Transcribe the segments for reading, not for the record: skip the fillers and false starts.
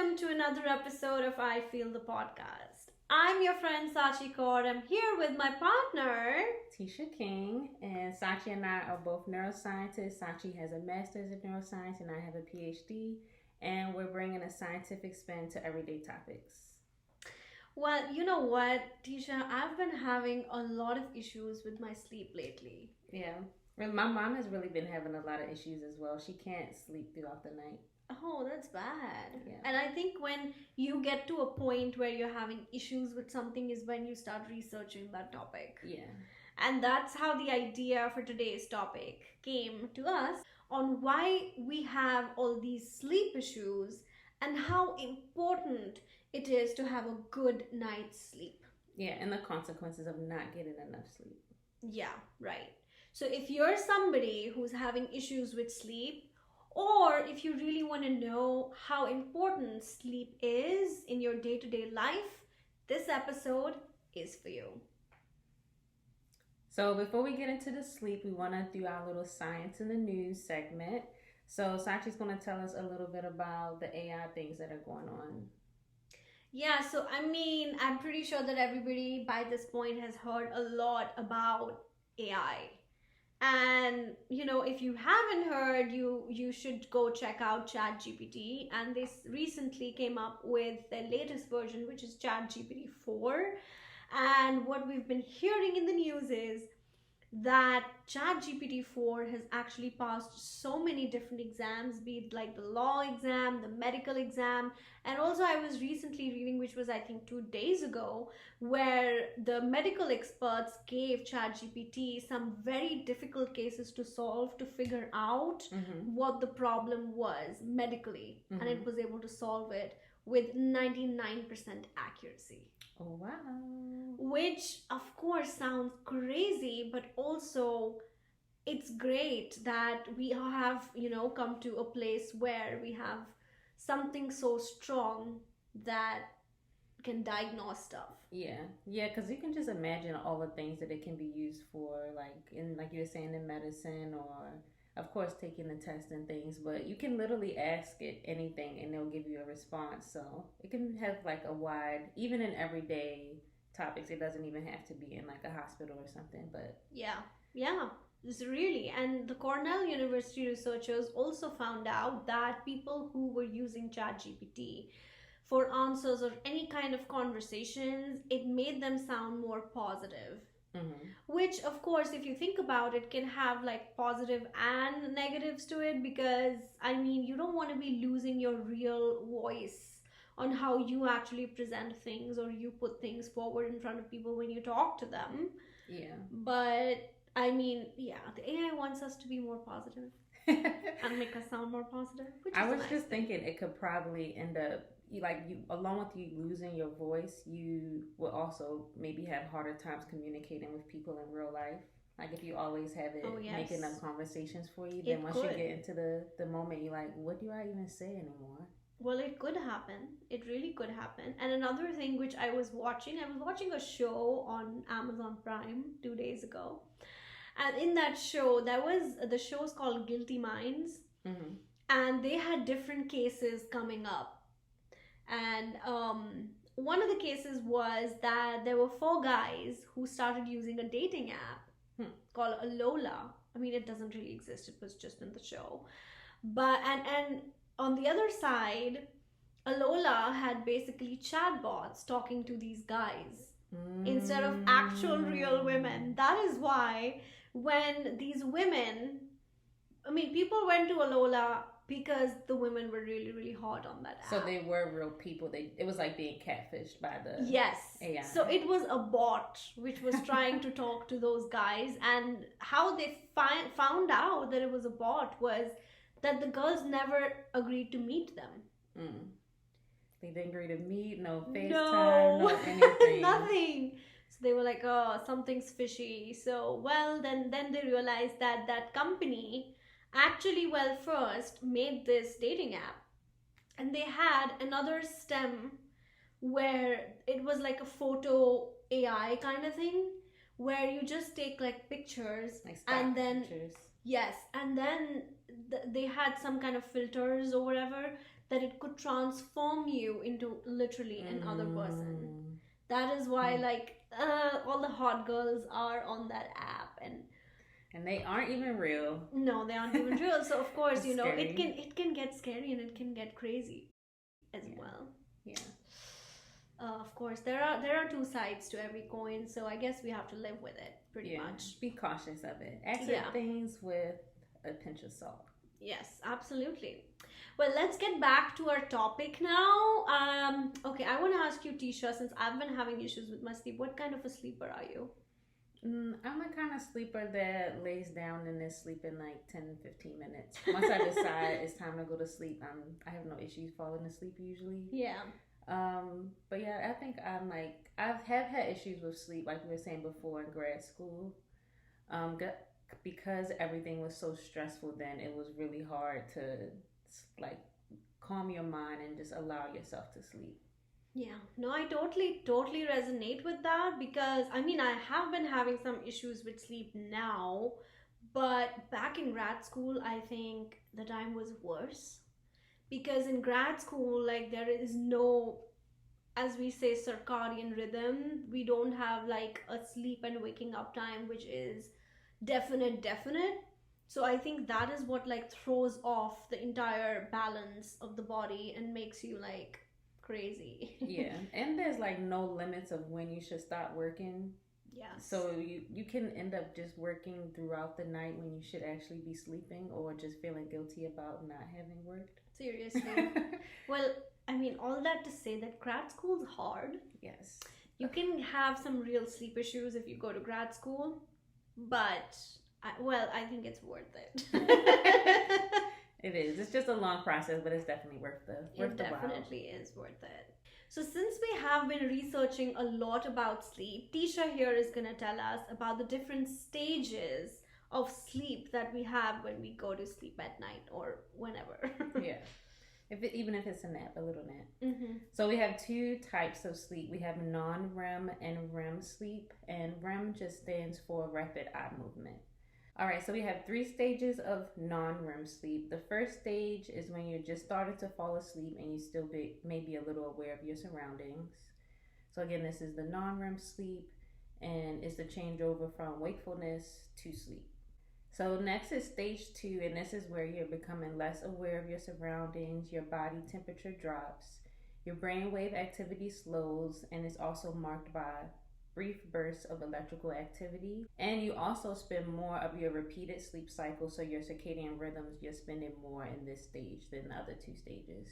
welcome to another episode of I Feel the Podcast. I'm your friend Sachi Kaur. I'm here with my partner, Tisha King, and Sachi and I are both neuroscientists. Sachi has a master's in neuroscience and I have a PhD, and we're bringing a scientific spin to everyday topics. Well, you know what, Tisha? I've been having a lot of issues with my sleep lately. Yeah. My mom has really been having a lot of issues as well. She can't sleep throughout the night. Oh, that's bad. Yeah. And I think when you get to a point where you're having issues with something is when you start researching that topic. Yeah. And that's how the idea for today's topic came to us on why we have all these sleep issues and how important it is to have a good night's sleep. Yeah, and the consequences of not getting enough sleep. Yeah, right. So if you're somebody who's having issues with sleep, or if you really want to know how important sleep is in your day-to-day life, this episode is for you. So before we get into the sleep, we want to do our little science in the news segment. So Sachi's going to tell us a little bit about the AI things that are going on. Yeah, so I'm pretty sure that everybody by this point has heard a lot about AI. And if you haven't heard, you should go check out ChatGPT. And they recently came up with their latest version, which is ChatGPT 4. And what we've been hearing in the news is that ChatGPT 4 has actually passed so many different exams, be it like the law exam, the medical exam, and also I was recently reading, which was I think 2 days ago, where the medical experts gave ChatGPT some very difficult cases to solve to figure out what the problem was medically, and it was able to solve it with 99% accuracy. Oh, wow. Which, of course, sounds crazy, but also it's great that we have, come to a place where we have something so strong that can diagnose stuff. Yeah, because you can just imagine all the things that it can be used for, like you were saying, in medicine, or of course taking the test and things, but you can literally ask it anything and they'll give you a response. So it can have like a wide, even in everyday topics, it doesn't even have to be in like a hospital or something. But yeah, it's really. And the Cornell University researchers also found out that people who were using ChatGPT for answers or any kind of conversations, it made them sound more positive. Which, of course, if you think about it, can have like positive and negatives to it, because you don't want to be losing your real voice on how you actually present things or you put things forward in front of people when you talk to them. Yeah. But the AI wants us to be more positive and make us sound more positive. I was just thinking it could probably end up along with you losing your voice, you will also maybe have harder times communicating with people in real life. Like if you always have it making up conversations for you, then once you get into the moment, you're like, what do I even say anymore? Well, it could happen. It really could happen. And another thing which I was watching a show on Amazon Prime 2 days ago. And in that show, the show's called Guilty Minds. And they had different cases coming up. And one of the cases was that there were 4 guys who started using a dating app called Alola. It doesn't really exist. It was just in the show. But and on the other side, Alola had basically chatbots talking to these guys instead of actual real women. That is why when these women, people went to Alola because the women were really, really hot on that app. So they were real people. It was like being catfished by the AI. So it was a bot which was trying to talk to those guys, and how they found out that it was a bot was that the girls never agreed to meet them. They didn't agree to meet, no FaceTime, no anything. Nothing. So they were like, oh, something's fishy. So, then they realized that that company actually first made this dating app, and they had another stem where it was like a photo AI kind of thing, where you just take like pictures like stock and then pictures. Yes, and then they had some kind of filters or whatever that it could transform you into literally another person. That is why like all the hot girls are on that app, and they aren't even real. No, they aren't even real. So of course, It's you know, scary. it can get scary and it can get crazy as well. Yeah. Of course, there are two sides to every coin, so I guess we have to live with it pretty much. Be cautious of it. Accept things with a pinch of salt. Yes, absolutely. Well, let's get back to our topic now. Okay, I want to ask you, Tisha, since I've been having issues with my sleep, what kind of a sleeper are you? I'm the kind of sleeper that lays down and is sleeping like 10-15 minutes. Once I decide it's time to go to sleep, I have no issues falling asleep usually. Yeah. But yeah, I think I'm like, have had issues with sleep, like we were saying before in grad school. Because everything was so stressful then, it was really hard to like calm your mind and just allow yourself to sleep. Yeah, no, I totally resonate with that, because I mean, I have been having some issues with sleep now, but back in grad school, I think the time was worse, because in grad school, like, there is no, as we say, circadian rhythm. We don't have like a sleep and waking up time which is definite. So I think that is what like throws off the entire balance of the body and makes you like crazy. Yeah, and there's like no limits of when you should stop working. Yes. So you can end up just working throughout the night when you should actually be sleeping, or just feeling guilty about not having worked. Seriously. Well, I mean, all that to say that grad school's hard. Yes. You can have some real sleep issues if you go to grad school, but I think it's worth it. It is. It's just a long process, but it's definitely worth the while. It definitely is worth it. So since we have been researching a lot about sleep, Tisha here is going to tell us about the different stages of sleep that we have when we go to sleep at night or whenever. Yeah. Even if it's a nap, a little nap. Mm-hmm. So we have two types of sleep. We have non-REM and REM sleep, and REM just stands for rapid eye movement. All right, so we have 3 stages of non-REM sleep. The first stage is when you're just starting to fall asleep and you still may be a little aware of your surroundings. So again, this is the non-REM sleep, and it's the changeover from wakefulness to sleep. So next is stage 2, and this is where you're becoming less aware of your surroundings, your body temperature drops, your brainwave activity slows, and is also marked by brief bursts of electrical activity. And you also spend more of your repeated sleep cycle, so your circadian rhythms, you're spending more in this stage than the other 2 stages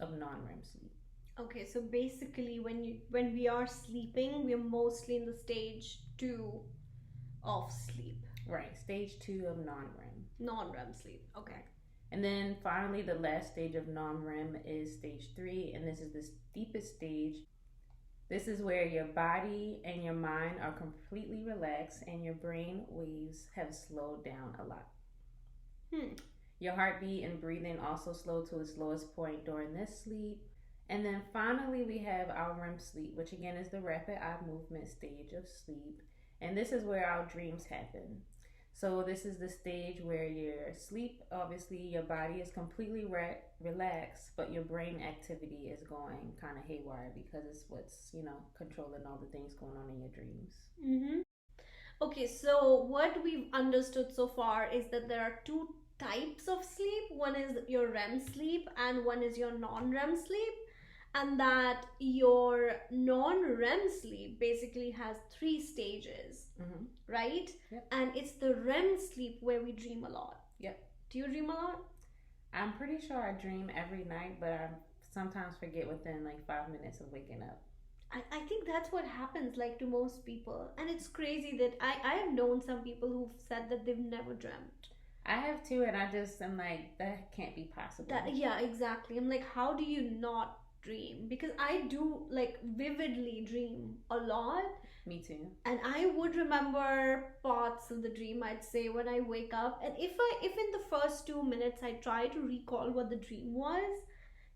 of non-REM sleep. Okay, so basically when we are sleeping, we're mostly in the stage 2 of sleep. Right, stage 2 of non-REM. Non-REM sleep, okay. And then finally, the last stage of non-REM is stage 3, and this is the deepest stage. This is where your body and your mind are completely relaxed and your brain waves have slowed down a lot. Your heartbeat and breathing also slow to its lowest point during this sleep. And then finally, we have our REM sleep, which again is the rapid eye movement stage of sleep. And this is where our dreams happen. So this is the stage where your sleep, obviously your body is completely relaxed, but your brain activity is going kind of haywire because it's what's, controlling all the things going on in your dreams. Mm-hmm. Okay, so what we've understood so far is that there are 2 types of sleep. One is your REM sleep and one is your non-REM sleep. And that your non-REM sleep basically has 3 stages, right? Yep. And it's the REM sleep where we dream a lot. Yep. Do you dream a lot? I'm pretty sure I dream every night, but I sometimes forget within like 5 minutes of waking up. I think that's what happens like to most people. And it's crazy that I have known some people who've said that they've never dreamt. I have too, and I'm like, that can't be possible. Yeah, exactly. I'm like, how do you not dream? Because I do like vividly dream a lot. Me too. And I would remember parts of the dream, I'd say, when I wake up. And if in the first 2 minutes I try to recall what the dream was,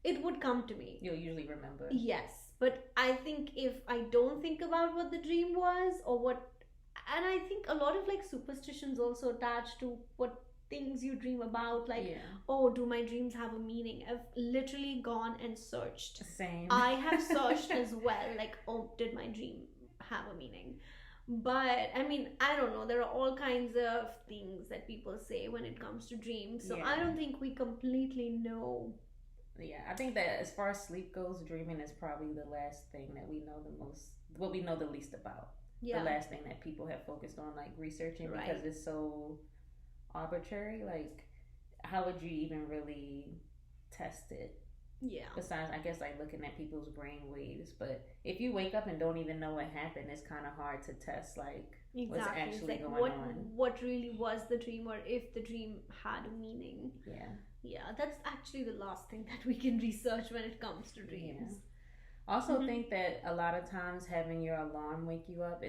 it would come to me. You'll usually remember. Yes, but I think if I don't think about what the dream was or what, and I think a lot of like superstitions also attached to what things you dream about. Like, Yeah. oh, do my dreams have a meaning? I've literally gone and searched. Same. I have searched as well, like, oh, did my dream have a meaning? But I mean, I don't know. There are all kinds of things that people say when it comes to dreams. So Yeah. I don't think we completely know. Yeah, I think that as far as sleep goes, dreaming is probably the last thing that we know the most, what we know the least about. Yeah. The last thing that people have focused on, like researching, Right. because it's so arbitrary. Like, how would you even really test it? Yeah. Besides, I guess, like looking at people's brain waves. But if you wake up and don't even know what happened, it's kind of hard to test, like, what's Exactly. It's actually like going on. what really was the dream, or if the dream had a meaning. Yeah. Yeah, that's actually the last thing that we can research when it comes to dreams. Yeah. Also think that a lot of times having your alarm wake you up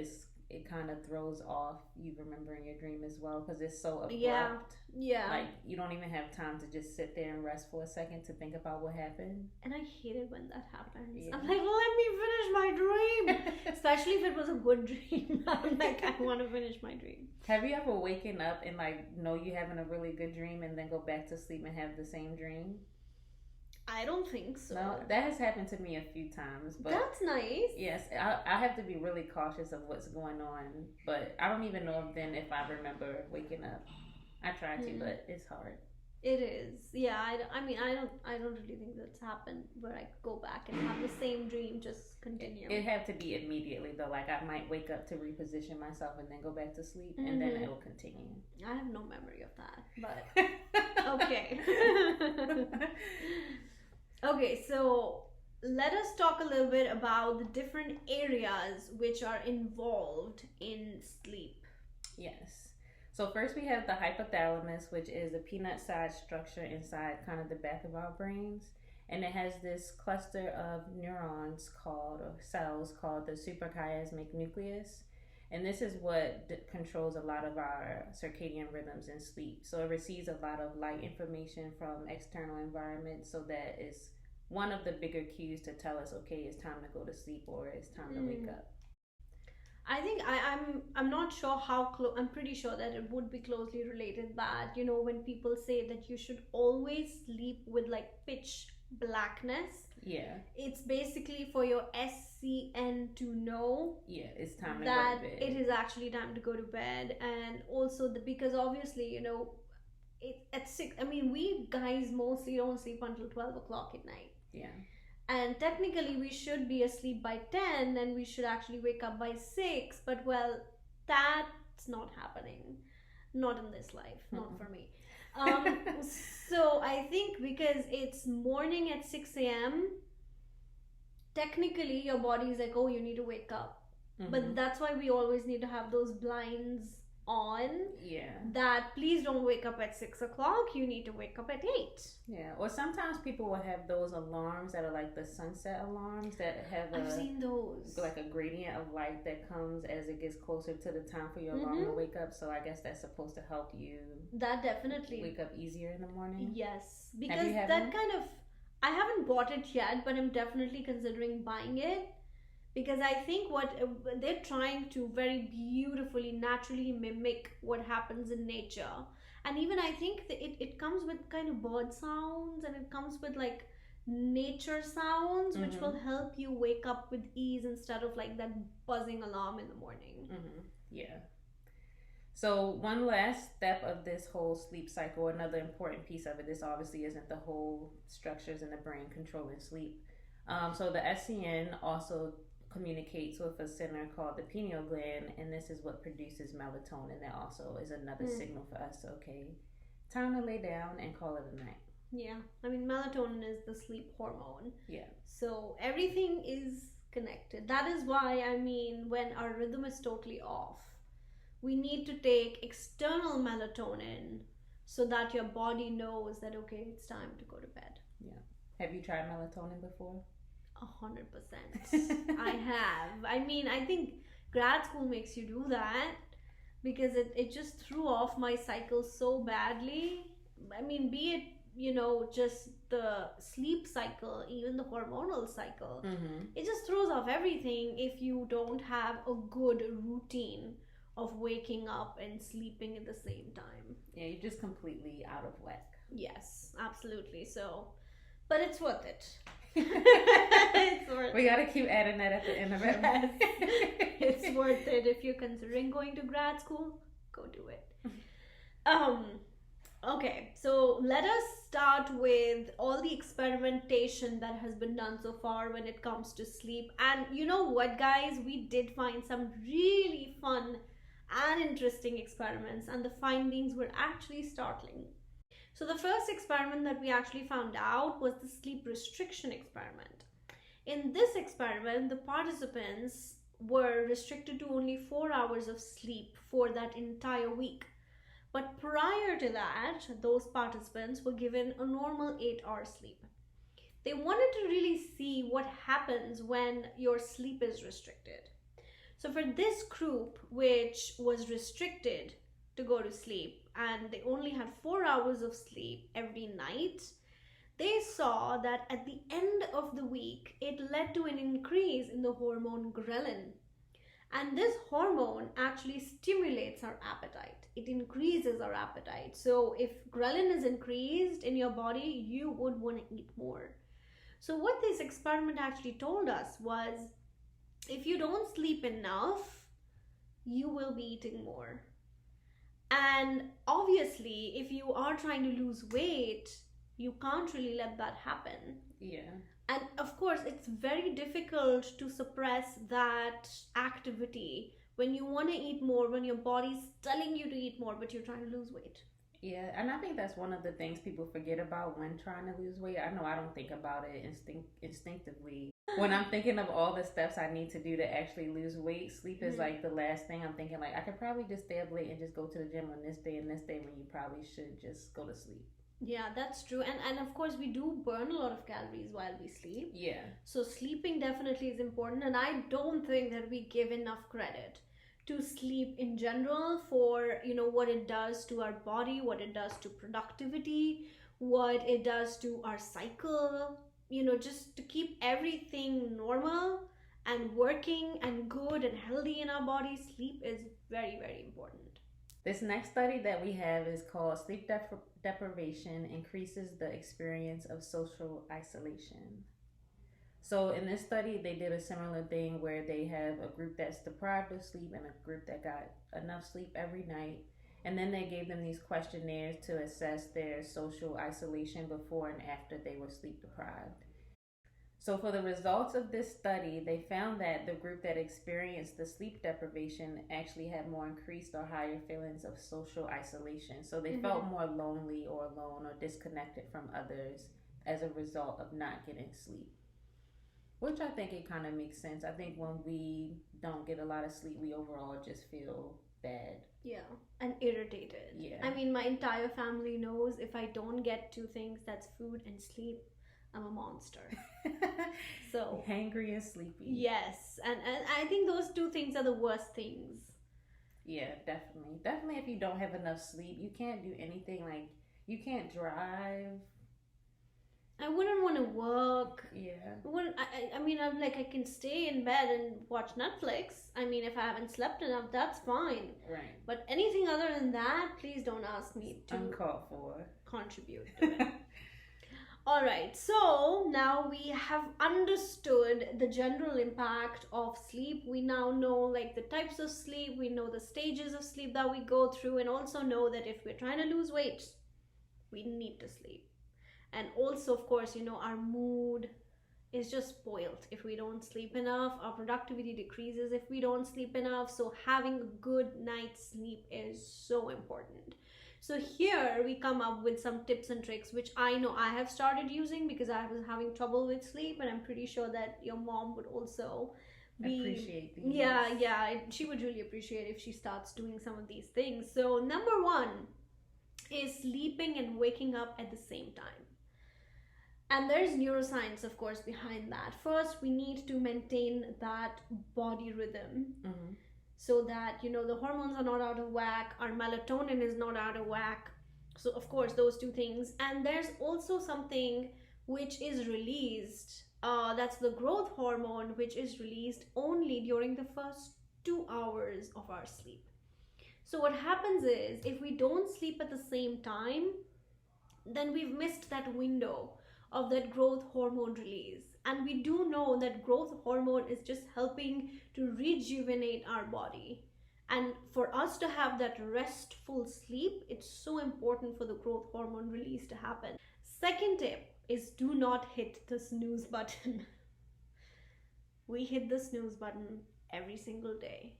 it kind of throws off you remembering your dream as well, because it's so abrupt. Yeah. Like, you don't even have time to just sit there and rest for a second to think about what happened. And I hate it when that happens. Yeah. I'm like, let me finish my dream. Especially if it was a good dream. I'm like, I want to finish my dream. Have you ever waken up and like know you having a really good dream and then go back to sleep and have the same dream? I don't think so. No, that has happened to me a few times. But that's nice. Yes, I have to be really cautious of what's going on. But I don't even know if I remember waking up. I try to, but it's hard. It is. Yeah, I mean, I don't really think that's happened where I go back and have the same dream just continue. It have to be immediately though. Like, I might wake up to reposition myself and then go back to sleep, and then it will continue. I have no memory of that, but okay. Okay, so let us talk a little bit about the different areas which are involved in sleep. Yes. So first we have the hypothalamus, which is a peanut-sized structure inside kind of the back of our brains. And it has this cluster of neurons cells called the suprachiasmatic nucleus. And this is what controls a lot of our circadian rhythms in sleep. So it receives a lot of light information from external environments. So that is one of the bigger cues to tell us, okay, it's time to go to sleep or it's time to wake up. I think I'm not sure how I'm pretty sure that it would be closely related. That, you know, when people say that you should always sleep with like pitch blackness. Yeah. It's basically for your SCN to know. Yeah, it's time to go to bed. It is actually time to go to bed. And also because obviously, you know, at 6, I mean, we guys mostly don't sleep until 12 o'clock at night. Yeah. And technically we should be asleep by 10 and we should actually wake up by 6. But well, that's not happening. Not in this life. Not for me. So I think because it's morning at 6 a.m., technically your body is like, oh, you need to wake up. But that's why we always need to have those blinds on. Yeah. That please don't wake up at 6 o'clock. You need to wake up at 8. Yeah. Or sometimes people will have those alarms that are like the sunset alarms that have I've seen those. Like a gradient of light that comes as it gets closer to the time for your alarm to wake up. So I guess that's supposed to help you. That definitely wake up easier in the morning. Yes, because that kind of, I haven't bought it yet, but I'm definitely considering buying it. Because I think what they're trying to very beautifully, naturally mimic what happens in nature. And even I think that it comes with kind of bird sounds, and it comes with like nature sounds, which will help you wake up with ease instead of like that buzzing alarm in the morning. Yeah. So one last step of this whole sleep cycle, another important piece of it, this obviously isn't the whole structures in the brain controlling sleep. So the SCN also communicates with a center called the pineal gland, and this is what produces melatonin. That also is another signal for us. Okay, time to lay down and call it a night. Yeah, I mean, melatonin is the sleep hormone. Yeah. So everything is connected. That is why, I mean, when our rhythm is totally off, we need to take external melatonin so that your body knows that, okay, it's time to go to bed. Yeah. Have you tried melatonin before? 100%. I have. I mean, I think grad school makes you do that because it just threw off my cycle so badly. I mean, be it, you know, just the sleep cycle, even the hormonal cycle. It just throws off everything if you don't have a good routine of waking up and sleeping at the same time. Yeah, you're just completely out of whack. Yes, absolutely. So, but it's worth it. It's worth We gotta keep adding that at the end of it. Yes. It's worth it. If you're considering going to grad school, go do it. Um, okay, so let us start with all the experimentation that has been done so far when it comes to sleep. And you know what, guys? We did find some really fun and interesting experiments, and the findings were actually startling. So, the first experiment that we actually found out was the sleep restriction experiment. In this experiment, the participants were restricted to only 4 hours of sleep for that entire week. But prior to that, those participants were given a normal 8 hour sleep. They wanted to really see what happens when your sleep is restricted. So, for this group, which was restricted to go to sleep and they only had 4 hours of sleep every night, they saw that at the end of the week, it led to an increase in the hormone ghrelin. And this hormone actually stimulates our appetite. It increases our appetite. So if ghrelin is increased in your body, you would want to eat more. So what this experiment actually told us was, if you don't sleep enough, you will be eating more. And obviously, if you are trying to lose weight, you can't really let that happen. Yeah. And of course, it's very difficult to suppress that activity when you want to eat more, when your body's telling you to eat more, but you're trying to lose weight. Yeah, and I think that's one of the things people forget about when trying to lose weight. I know I don't think about it instinctively. When I'm thinking of all the steps I need to do to actually lose weight, sleep is like the last thing I'm thinking. Like, I could probably just stay up late and just go to the gym on this day and this day, when you probably should just go to sleep. Yeah, that's true. And of course, we do burn a lot of calories while we sleep. Yeah. So sleeping definitely is important. And I don't think that we give enough credit to sleep in general for, what it does to our body, what it does to productivity, what it does to our cycle, just to keep everything normal and working and good and healthy in our body. Sleep is very, very important. This next study that we have is called Sleep Deprivation Increases the Experience of Social Isolation. So in this study, they did a similar thing where they have a group that's deprived of sleep and a group that got enough sleep every night. And then they gave them these questionnaires to assess their social isolation before and after they were sleep deprived. So for the results of this study, they found that the group that experienced the sleep deprivation actually had more increased or higher feelings of social isolation. So they felt more lonely or alone or disconnected from others as a result of not getting sleep. Which I think it kind of makes sense. I think when we don't get a lot of sleep, we overall just feel bad. Yeah, and irritated. Yeah. I mean, my entire family knows if I don't get two things, that's food and sleep, I'm a monster. So hangry and sleepy. Yes, and I think those two things are the worst things. Yeah, definitely if you don't have enough sleep, you can't do anything. Like, you can't drive. I wouldn't want to work. Yeah. I mean, I'm like, I can stay in bed and watch Netflix. I mean, if I haven't slept enough, that's fine. Right. But anything other than that, please don't ask me to uncalled for contribute to it. All right, so now we have understood the general impact of sleep. We now know like the types of sleep, we know the stages of sleep that we go through, and also know that if we're trying to lose weight, we need to sleep. And also, of course, our mood is just spoiled if we don't sleep enough. Our productivity decreases if we don't sleep enough. So having a good night's sleep is so important. So here we come up with some tips and tricks, which I know I have started using because I was having trouble with sleep, and I'm pretty sure that your mom would also appreciate these. Yeah, she would really appreciate if she starts doing some of these things. So number one is sleeping and waking up at the same time. And there's neuroscience, of course, behind that. First, we need to maintain that body rhythm. So that the hormones are not out of whack, our melatonin is not out of whack. So of course those two things. And there's also something which is released, that's the growth hormone, which is released only during the first 2 hours of our sleep. So what happens is, if we don't sleep at the same time, then we've missed that window of that growth hormone release. And we do know that growth hormone is just helping to rejuvenate our body. And for us to have that restful sleep, it's so important for the growth hormone release to happen. Second tip is, do not hit the snooze button. We hit the snooze button every single day.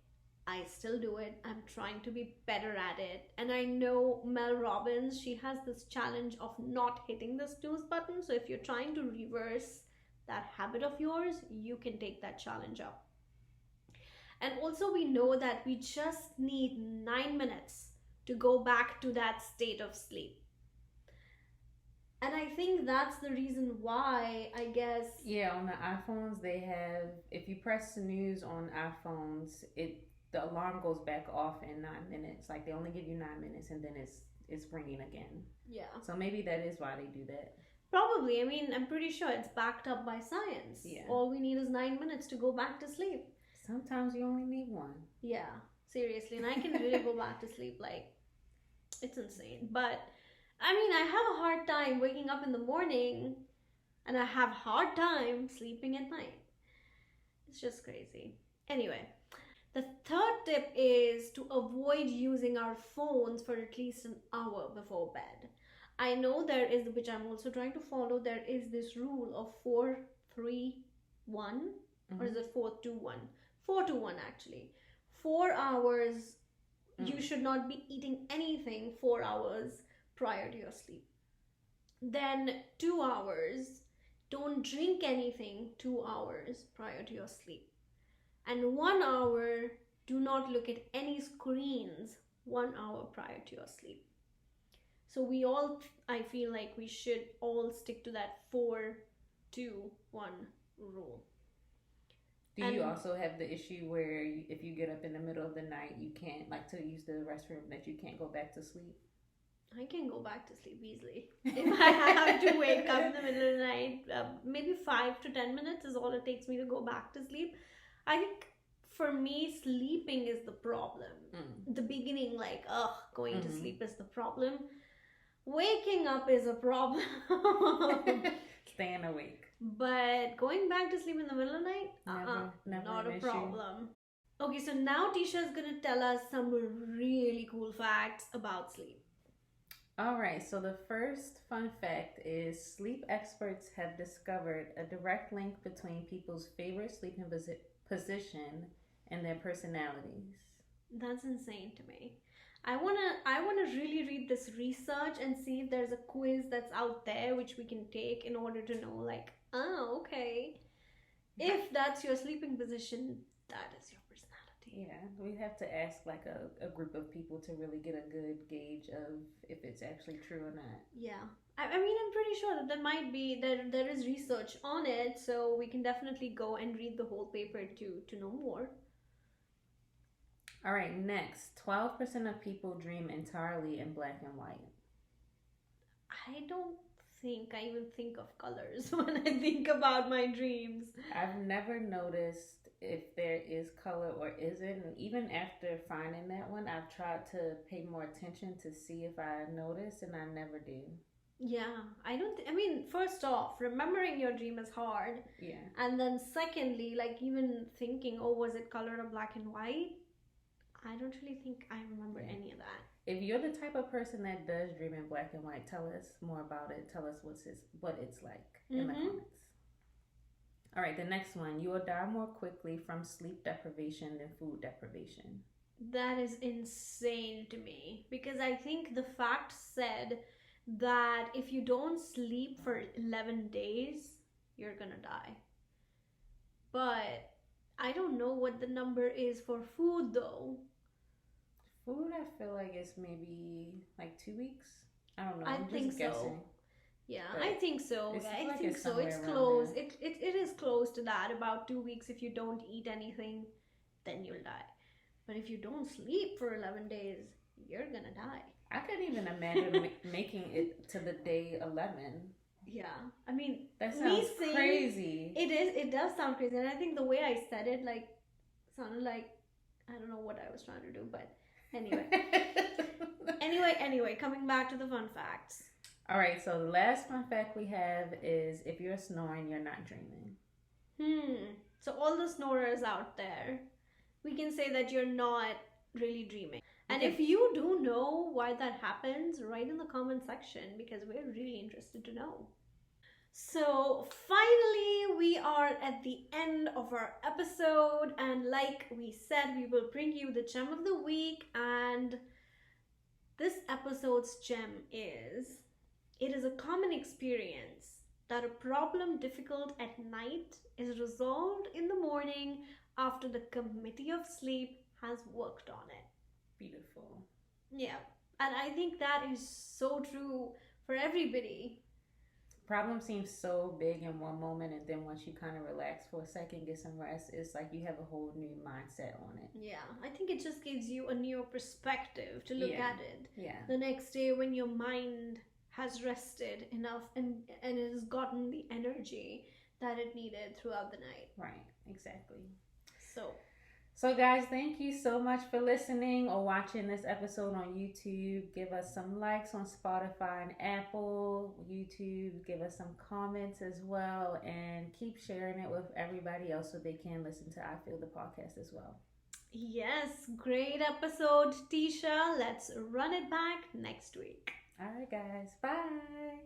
I still do it. I'm trying to be better at it. And I know Mel Robbins, she has this challenge of not hitting the snooze button. So if you're trying to reverse that habit of yours, you can take that challenge up. And also, we know that we just need 9 minutes to go back to that state of sleep. And I think that's the reason why, I guess. Yeah, on the iPhones, they have, if you press snooze on iPhones, the alarm goes back off in 9 minutes. Like, they only give you 9 minutes, and then it's ringing again. Yeah. So maybe that is why they do that. Probably. I mean, I'm pretty sure it's backed up by science. Yeah. All we need is 9 minutes to go back to sleep. Sometimes you only need one. Yeah, seriously. And I can really go back to sleep. Like, it's insane. But I mean, I have a hard time waking up in the morning, and I have a hard time sleeping at night. It's just crazy. Anyway, the third tip is to avoid using our phones for at least an hour before bed. I know there is, which I'm also trying to follow, there is this rule of 4-3-1, or is it 4-2-1? 4-1 actually. 4 hours, you should not be eating anything 4 hours prior to your sleep. Then 2 hours, don't drink anything 2 hours prior to your sleep. And 1 hour, do not look at any screens 1 hour prior to your sleep. So we all, I feel like we should all stick to that 4-2-1 rule. Do you also have the issue where if you get up in the middle of the night, you can't, like, to use the restroom, that you can't go back to sleep? I can go back to sleep easily. If I have to wake up in the middle of the night, maybe 5 to 10 minutes is all it takes me to go back to sleep. I think for me, sleeping is the problem. The beginning, like, going to sleep is the problem. Waking up is a problem. Staying awake. But going back to sleep in the middle of the night, never not a issue. problem. Okay, so now Tisha is going to tell us some really cool facts about sleep. All right, so the first fun fact is sleep experts have discovered a direct link between people's favorite sleeping position and their personalities. That's insane to me. I wanna really read this research and see if there's a quiz that's out there which we can take in order to know, like, okay, if that's your sleeping position, that is your personality. Yeah, we have to ask like a group of people to really get a good gauge of if it's actually true or not. Yeah. I mean, I'm pretty sure that there is research on it, so we can definitely go and read the whole paper to know more. All right, next, 12% of people dream entirely in black and white. I don't think I even think of colors when I think about my dreams. I've never noticed if there is color or isn't. And even after finding that one, I've tried to pay more attention to see if I notice, and I never do. Yeah, I mean, first off, remembering your dream is hard. Yeah. And then secondly, like, even thinking, oh, was it colored or black and white? I don't really think I remember any of that. If you're the type of person that does dream in black and white, tell us more about it. Tell us what it's like in the comments. All right, the next one. You will die more quickly from sleep deprivation than food deprivation. That is insane to me, because I think the fact said that if you don't sleep for 11 days, you're gonna die. But I don't know what the number is for food though. Food, I feel like it's maybe like 2 weeks. I don't know. I think just guessing. so. Yeah, I think so. I think so. It's somewhere close. around It is close to that. About 2 weeks. If you don't eat anything, then you'll die. But if you don't sleep for 11 days, you're gonna die. I couldn't even imagine making it to the day 11. Yeah, I mean, that sounds crazy. It does sound crazy, and I think the way I said it, like, sounded like, I don't know what I was trying to do, but Anyway, coming back to the fun facts. All right, so the last fun fact we have is if you're snoring, you're not dreaming. So all the snorers out there, we can say that you're not really dreaming. And if you do know why that happens, write in the comment section because we're really interested to know. So finally, we are at the end of our episode, and like we said, we will bring you the gem of the week. And this episode's gem is: it is a common experience that a problem difficult at night is resolved in the morning after the committee of sleep has worked on it. Beautiful. Yeah, and I think that is so true for everybody. Problem seems so big in one moment, and then once you kind of relax for a second, get some rest, it's like you have a whole new mindset on it. Yeah, I think it just gives you a new perspective to look at it. Yeah. The next day when your mind has rested enough and it has gotten the energy that it needed throughout the night. Right, exactly. So guys, thank you so much for listening or watching this episode on YouTube. Give us some likes on Spotify and Apple, YouTube. Give us some comments as well, and keep sharing it with everybody else so they can listen to I Feel the podcast as well. Yes, great episode, Tisha. Let's run it back next week. All right, guys. Bye.